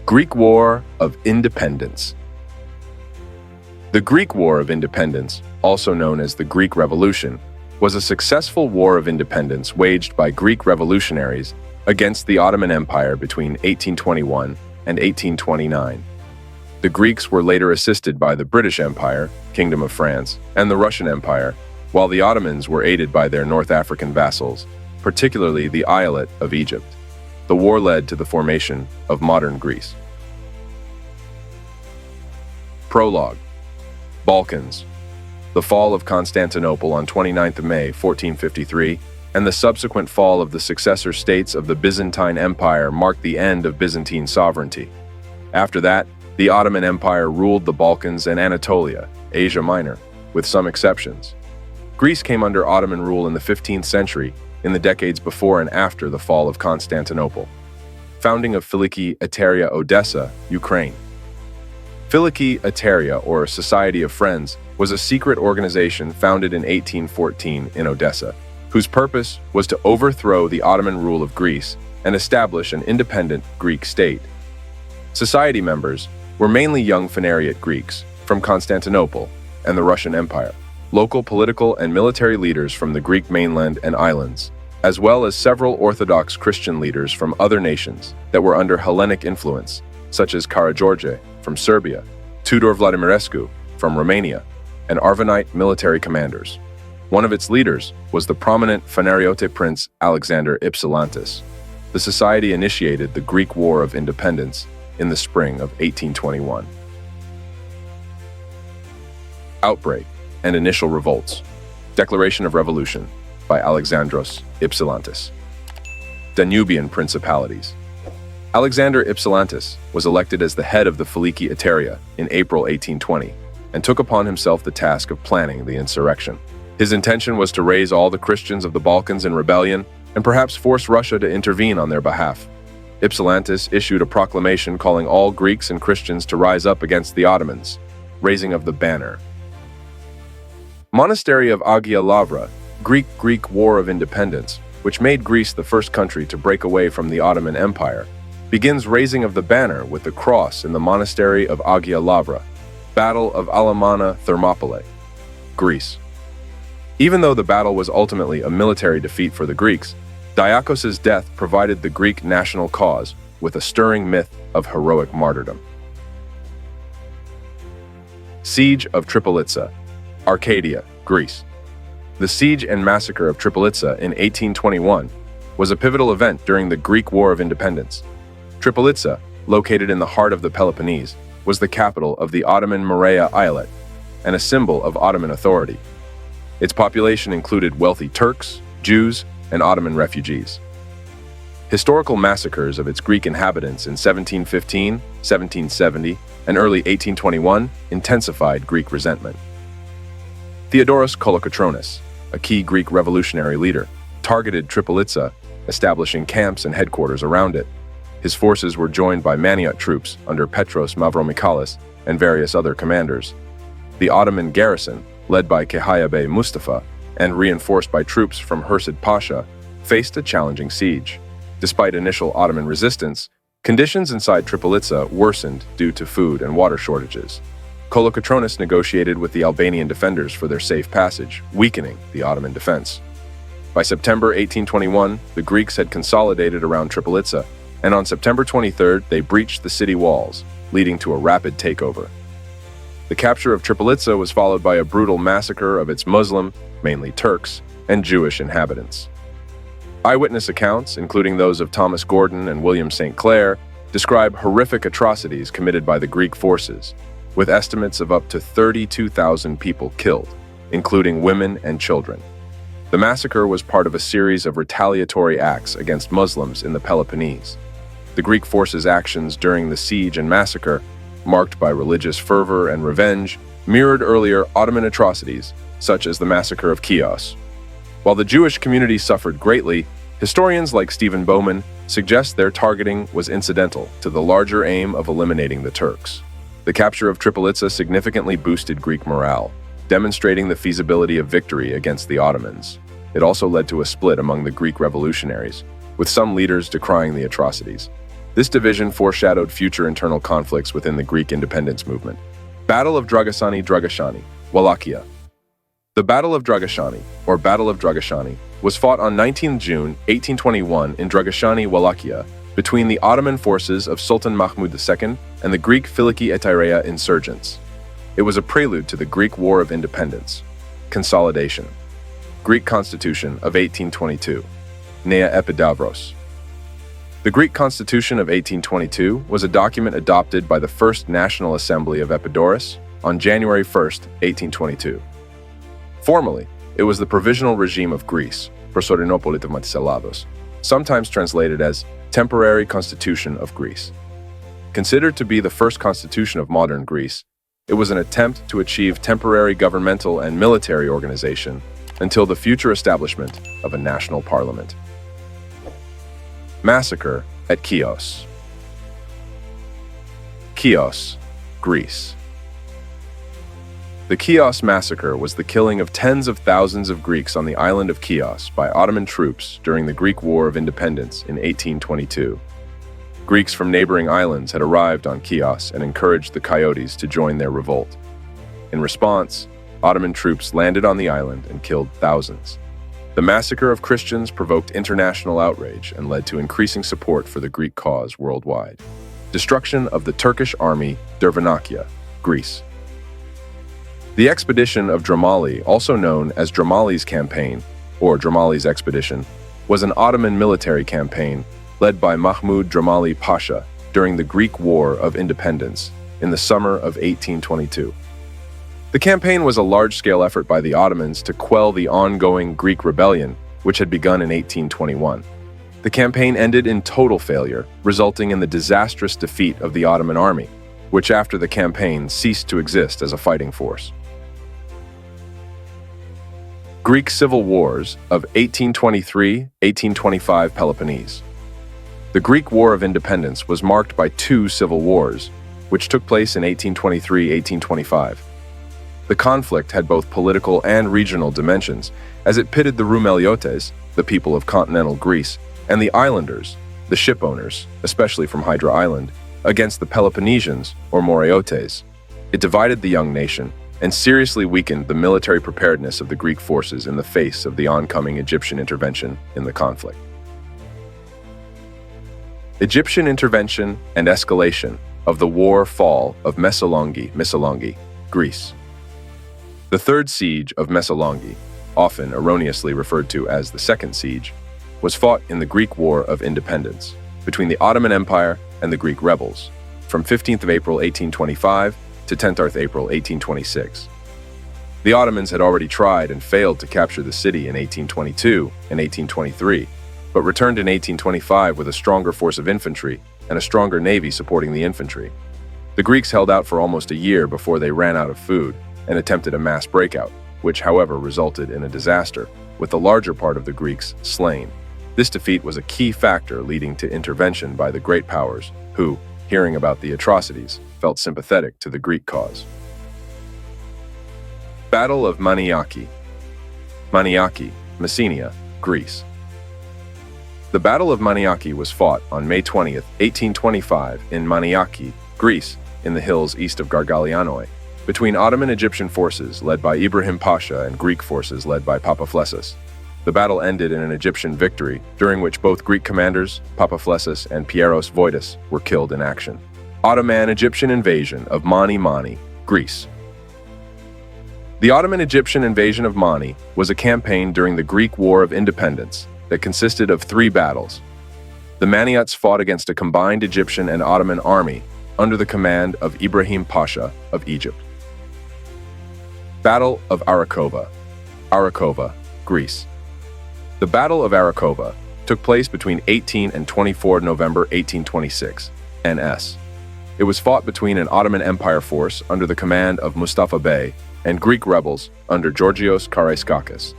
Greek War of Independence. The Greek War of Independence, also known as the Greek Revolution, was a successful war of independence waged by Greek revolutionaries against the Ottoman Empire between 1821 and 1829. The Greeks were later assisted by the British Empire, Kingdom of France, and the Russian Empire, while the Ottomans were aided by their North African vassals, particularly the Eyalet of Egypt. The war led to the formation of modern Greece. Prologue. Balkans. The fall of Constantinople on 29 May 1453 and the subsequent fall of the successor states of the Byzantine Empire marked the end of Byzantine sovereignty. After that, the Ottoman Empire ruled the Balkans and Anatolia, Asia Minor, with some exceptions. Greece came under Ottoman rule in the 15th century, in the decades before and after the fall of Constantinople. Founding of Filiki Eteria Odessa, Ukraine. Filiki Eteria, or Society of Friends, was a secret organization founded in 1814 in Odessa, whose purpose was to overthrow the Ottoman rule of Greece and establish an independent Greek state. Society members were mainly young Phanariot Greeks from Constantinople and the Russian Empire, local political and military leaders from the Greek mainland and islands, as well as several Orthodox Christian leaders from other nations that were under Hellenic influence, such as Karageorge from Serbia, Tudor Vladimirescu from Romania, and Arvanite military commanders. One of its leaders was the prominent Phanariote prince Alexander Ypsilantis. The society initiated the Greek War of Independence in the spring of 1821. Outbreak and initial revolts. Declaration of Revolution by Alexandros Ypsilantis. Danubian Principalities. Alexander Ypsilantis was elected as the head of the Filiki Eteria in April 1820 and took upon himself the task of planning the insurrection. His intention was to raise all the Christians of the Balkans in rebellion and perhaps force Russia to intervene on their behalf. Ypsilantis issued a proclamation calling all Greeks and Christians to rise up against the Ottomans, raising of the banner. Monastery of Agia Lavra, Greek War of Independence, which made Greece the first country to break away from the Ottoman Empire, begins raising of the banner with the cross in the monastery of Agia Lavra, Battle of Alamana Thermopylae, Greece. Even though the battle was ultimately a military defeat for the Greeks, Diakos' death provided the Greek national cause with a stirring myth of heroic martyrdom. Siege of Tripolitsa, Arcadia, Greece. The siege and massacre of Tripolitsa in 1821 was a pivotal event during the Greek War of Independence. Tripolitsa, located in the heart of the Peloponnese, was the capital of the Ottoman Morea Eyalet and a symbol of Ottoman authority. Its population included wealthy Turks, Jews, and Ottoman refugees. Historical massacres of its Greek inhabitants in 1715, 1770, and early 1821 intensified Greek resentment. Theodoros Kolokotronis, a key Greek revolutionary leader, targeted Tripolitsa, establishing camps and headquarters around it. His forces were joined by Maniot troops under Petros Mavromichalis and various other commanders. The Ottoman garrison, led by Kehaya Bey Mustafa and reinforced by troops from Hursid Pasha, faced a challenging siege. Despite initial Ottoman resistance, conditions inside Tripolitsa worsened due to food and water shortages. Kolokotronis negotiated with the Albanian defenders for their safe passage, weakening the Ottoman defense. By September 1821, the Greeks had consolidated around Tripolitsa, and on September 23rd, they breached the city walls, leading to a rapid takeover. The capture of Tripolitsa was followed by a brutal massacre of its Muslim, mainly Turks, and Jewish inhabitants. Eyewitness accounts, including those of Thomas Gordon and William St. Clair, describe horrific atrocities committed by the Greek forces, with estimates of up to 32,000 people killed, including women and children. The massacre was part of a series of retaliatory acts against Muslims in the Peloponnese. The Greek forces' actions during the siege and massacre, marked by religious fervor and revenge, mirrored earlier Ottoman atrocities, such as the massacre of Chios. While the Jewish community suffered greatly, historians like Stephen Bowman suggest their targeting was incidental to the larger aim of eliminating the Turks. The capture of Tripolitsa significantly boosted Greek morale, demonstrating the feasibility of victory against the Ottomans. It also led to a split among the Greek revolutionaries, with some leaders decrying the atrocities. This division foreshadowed future internal conflicts within the Greek independence movement. Battle of Dragashani, Wallachia. The Battle of Dragashani, or Battle of Dragashani, was fought on 19 June 1821 in Dragashani, Wallachia, between the Ottoman forces of Sultan Mahmud II and the Greek Philiki Etaireia insurgents. It was a prelude to the Greek War of Independence. Consolidation. Greek Constitution of 1822. Nea Epidavros. The Greek Constitution of 1822 was a document adopted by the First National Assembly of Epidaurus on January 1, 1822. Formally, it was the provisional regime of Greece, Prosodinopolitavmatiselados, sometimes translated as Temporary Constitution of Greece. Considered to be the first constitution of modern Greece, it was an attempt to achieve temporary governmental and military organization until the future establishment of a national parliament. Massacre at Chios. Chios, Greece. The Chios massacre was the killing of tens of thousands of Greeks on the island of Chios by Ottoman troops during the Greek War of Independence in 1822. Greeks from neighboring islands had arrived on Chios and encouraged the Coyotes to join their revolt. In response, Ottoman troops landed on the island and killed thousands. The massacre of Christians provoked international outrage and led to increasing support for the Greek cause worldwide. Destruction of the Turkish army Dervanakia, Greece. The expedition of Dramali, also known as Dramali's Campaign or Dramali's Expedition, was an Ottoman military campaign led by Mahmud Dramali Pasha during the Greek War of Independence in the summer of 1822. The campaign was a large-scale effort by the Ottomans to quell the ongoing Greek rebellion, which had begun in 1821. The campaign ended in total failure, resulting in the disastrous defeat of the Ottoman army, which after the campaign ceased to exist as a fighting force. Greek civil wars of 1823-1825 Peloponnese. The Greek War of Independence was marked by two civil wars, which took place in 1823-1825. The conflict had both political and regional dimensions, as it pitted the Roumeliotes, the people of continental Greece, and the islanders, the ship owners, especially from Hydra Island, against the Peloponnesians, or Moreotes. It divided the young nation and seriously weakened the military preparedness of the Greek forces in the face of the oncoming Egyptian intervention in the conflict. Egyptian intervention and escalation of the war fall of Missolonghi, Greece. The Third Siege of Missolonghi, often erroneously referred to as the Second Siege, was fought in the Greek War of Independence between the Ottoman Empire and the Greek rebels from 15th of April 1825 to 10th of April 1826. The Ottomans had already tried and failed to capture the city in 1822 and 1823, but returned in 1825 with a stronger force of infantry and a stronger navy supporting the infantry. The Greeks held out for almost a year before they ran out of food and attempted a mass breakout, which however resulted in a disaster, with the larger part of the Greeks slain. This defeat was a key factor leading to intervention by the great powers, who, hearing about the atrocities, felt sympathetic to the Greek cause. Battle of Maniaki. Maniaki, Messenia, Greece. The Battle of Maniaki was fought on May 20th, 1825 in Maniaki, Greece, in the hills east of Gargalianoi, between Ottoman Egyptian forces led by Ibrahim Pasha and Greek forces led by Papaflessis. The battle ended in an Egyptian victory, during which both Greek commanders, Papaflessis and Pieros Voidis, were killed in action. Ottoman-Egyptian invasion of Mani, Greece. The Ottoman-Egyptian invasion of Mani was a campaign during the Greek War of Independence that consisted of 3 battles. The Maniots fought against a combined Egyptian and Ottoman army under the command of Ibrahim Pasha of Egypt. Battle of Arakova, Greece. The Battle of Arakova took place between 18 and 24 November 1826, NS. It was fought between an Ottoman Empire force under the command of Mustafa Bey and Greek rebels under Georgios Karaiskakis.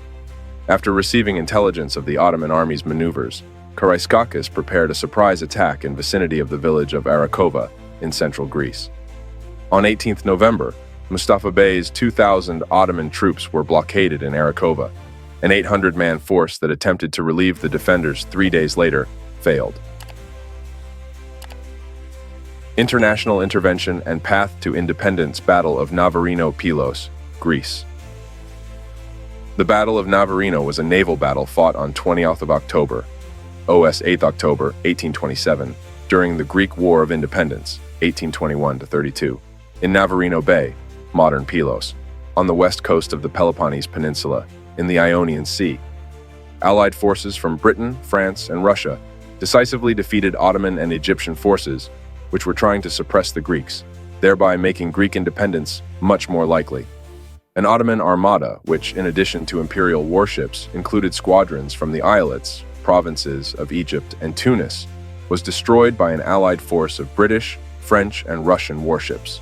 After receiving intelligence of the Ottoman army's maneuvers, Karaiskakis prepared a surprise attack in vicinity of the village of Arakova in central Greece. On 18th November, Mustafa Bey's 2,000 Ottoman troops were blockaded in Arakova. An 800-man force that attempted to relieve the defenders 3 days later failed. International Intervention and Path to Independence Battle of Navarino-Pylos, Greece. The Battle of Navarino was a naval battle fought on 20th of October, OS 8th October, 1827, during the Greek War of Independence, 1821-32, in Navarino Bay, modern Pylos, on the west coast of the Peloponnese Peninsula, in the Ionian Sea. Allied forces from Britain, France, and Russia decisively defeated Ottoman and Egyptian forces, which were trying to suppress the Greeks, thereby making Greek independence much more likely. An Ottoman armada, which, in addition to imperial warships, included squadrons from the islets, provinces of Egypt and Tunis, was destroyed by an allied force of British, French, and Russian warships.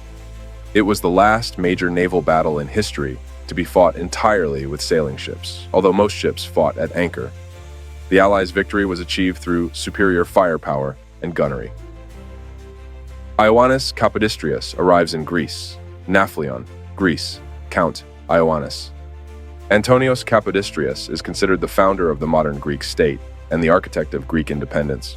It was the last major naval battle in history to be fought entirely with sailing ships, although most ships fought at anchor. The Allies' victory was achieved through superior firepower and gunnery. Ioannis Kapodistrias arrives in Greece, Nafplion, Greece, Count Ioannis. Antonios Kapodistrias is considered the founder of the modern Greek state and the architect of Greek independence.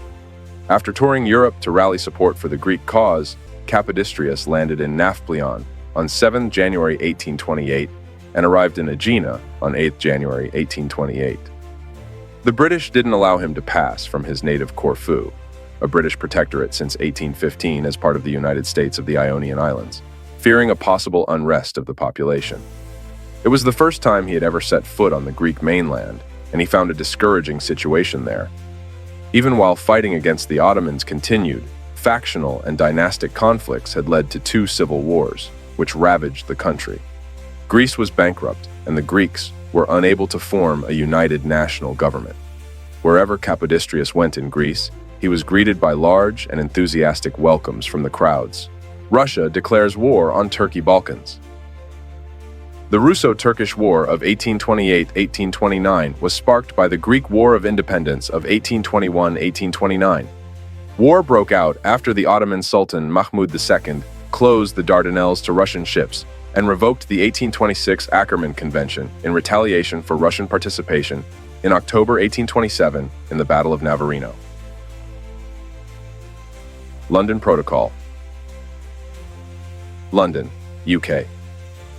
After touring Europe to rally support for the Greek cause, Kapodistrias landed in Nafplion on 7 January 1828 and arrived in Aegina on 8 January 1828. The British didn't allow him to pass from his native Corfu, a British protectorate since 1815 as part of the United States of the Ionian Islands, fearing a possible unrest of the population. It was the first time he had ever set foot on the Greek mainland, and he found a discouraging situation there. Even while fighting against the Ottomans continued, factional and dynastic conflicts had led to 2 civil wars, which ravaged the country. Greece was bankrupt, and the Greeks were unable to form a united national government. Wherever Kapodistrias went in Greece, he was greeted by large and enthusiastic welcomes from the crowds. Russia declares war on Turkey Balkans. The Russo-Turkish War of 1828-1829 was sparked by the Greek War of Independence of 1821-1829. War broke out after the Ottoman Sultan Mahmud II closed the Dardanelles to Russian ships and revoked the 1826 Ackerman Convention in retaliation for Russian participation in October 1827 in the Battle of Navarino. London Protocol. London, UK.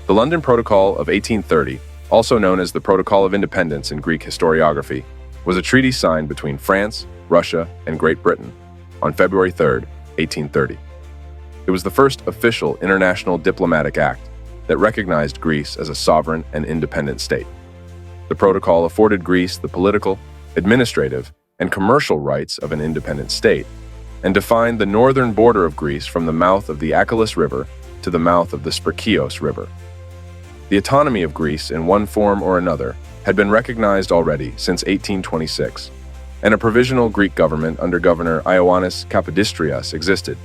The London Protocol of 1830, also known as the Protocol of Independence in Greek historiography, was a treaty signed between France, Russia, and Great Britain on February 3, 1830. It was the first official international diplomatic act that recognized Greece as a sovereign and independent state. The protocol afforded Greece the political, administrative, and commercial rights of an independent state, and defined the northern border of Greece from the mouth of the Achelous River to the mouth of the Spercheios River. The autonomy of Greece in one form or another had been recognized already since 1826, and a provisional Greek government under Governor Ioannis Kapodistrias existed.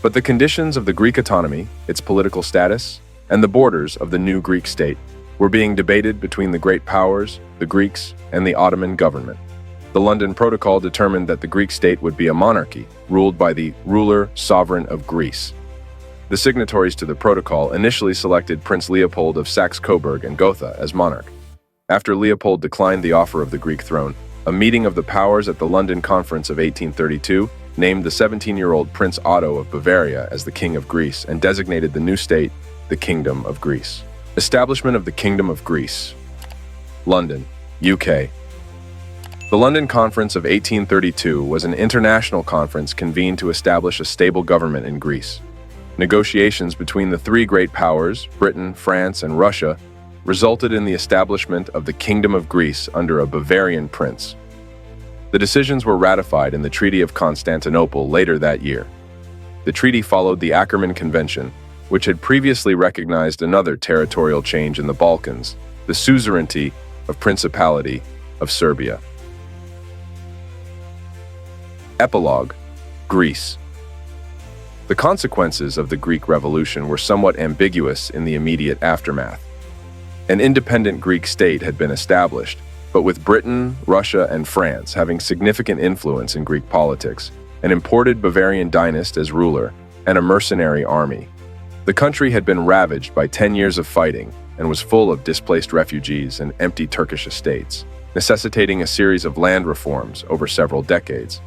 But the conditions of the Greek autonomy, its political status, and the borders of the new Greek state were being debated between the great powers, the Greeks, and the Ottoman government. The London Protocol determined that the Greek state would be a monarchy, ruled by the ruler sovereign of Greece. The signatories to the protocol initially selected Prince Leopold of Saxe-Coburg and Gotha as monarch. After Leopold declined the offer of the Greek throne, a meeting of the powers at the London Conference of 1832 named the 17-year-old Prince Otto of Bavaria as the King of Greece and designated the new state the Kingdom of Greece. Establishment of the Kingdom of Greece. London, UK. The London Conference of 1832 was an international conference convened to establish a stable government in Greece. Negotiations between the 3 great powers, Britain, France, and Russia, resulted in the establishment of the Kingdom of Greece under a Bavarian prince. The decisions were ratified in the Treaty of Constantinople later that year. The treaty followed the Ackerman Convention, which had previously recognized another territorial change in the Balkans, the suzerainty of Principality of Serbia. Epilogue: Greece. The consequences of the Greek Revolution were somewhat ambiguous in the immediate aftermath. An independent Greek state had been established, but with Britain, Russia, and France having significant influence in Greek politics, an imported Bavarian dynast as ruler, and a mercenary army. The country had been ravaged by 10 years of fighting and was full of displaced refugees and empty Turkish estates, necessitating a series of land reforms over several decades.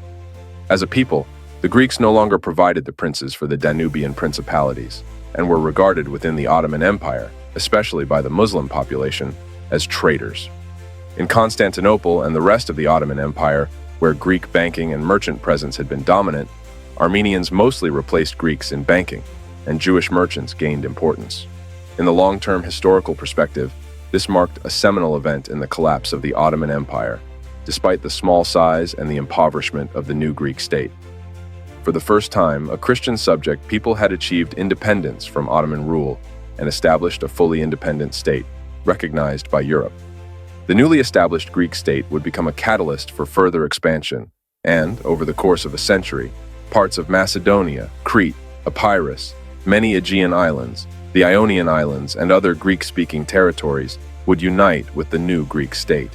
As a people, The Greeks no longer provided the princes for the Danubian principalities and were regarded within the Ottoman Empire, especially by the Muslim population, as traitors. In Constantinople and the rest of the Ottoman Empire, where Greek banking and merchant presence had been dominant, Armenians mostly replaced Greeks in banking, and Jewish merchants gained importance. In the long-term historical perspective, this marked a seminal event in the collapse of the Ottoman Empire, despite the small size and the impoverishment of the new Greek state. For the first time, a Christian subject people had achieved independence from Ottoman rule and established a fully independent state, recognized by Europe. The newly established Greek state would become a catalyst for further expansion, and, over the course of a century, parts of Macedonia, Crete, Epirus, many Aegean islands, the Ionian Islands, and other Greek-speaking territories would unite with the new Greek state.